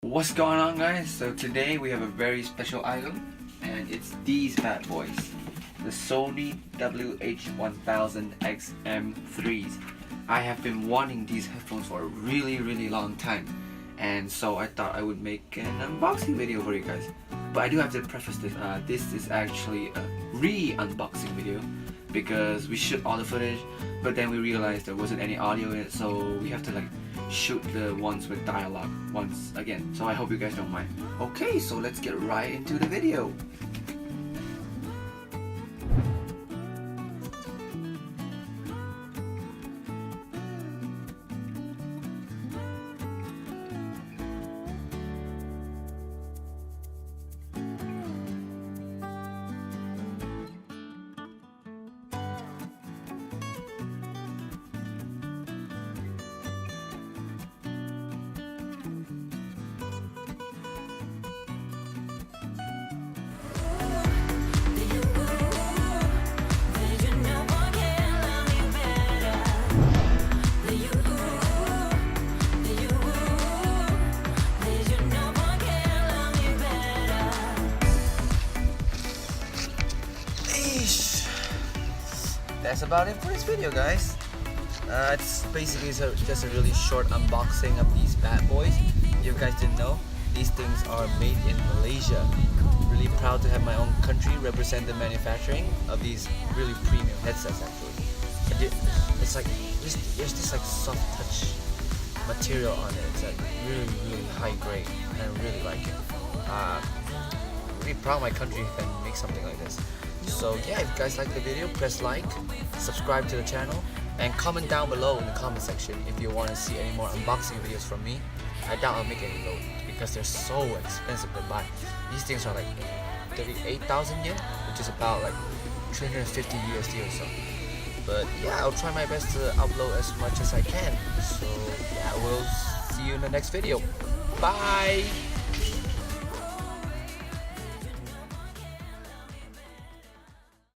What's going on, guys? So today we have a very special item, and it's these bad boys, the Sony WH-1000XM3s. I have been wanting these headphones for a really long time, and so I thought I would make an unboxing video for you guys. But I do have to preface this, this is actually a re-unboxing video because we shoot all the footage, but then we realized there wasn't any audio in it, so we have to shoot the ones with dialogue once again. So I hope you guys don't mind. Okay, so let's get right into the video. That's about it for this video, guys. It's basically just a really short unboxing of these bad boys. If you guys didn't know, these things are made in Malaysia. Really proud to have my own country represent the manufacturing of these really premium headsets. Actually, it's like there's this soft touch material on it. It's really high grade, and I really like it. Really proud of my country can make something like this. So yeah, if you guys like the video, press like, subscribe to the channel, and comment down below in the comment section if you want to see any more unboxing videos from me. I doubt I'll make any though, because they're so expensive to buy. These things are like 38,000 yen, which is about 350 USD or so. But yeah, I'll try my best to upload as much as I can. So yeah, we'll see you in the next video. Bye!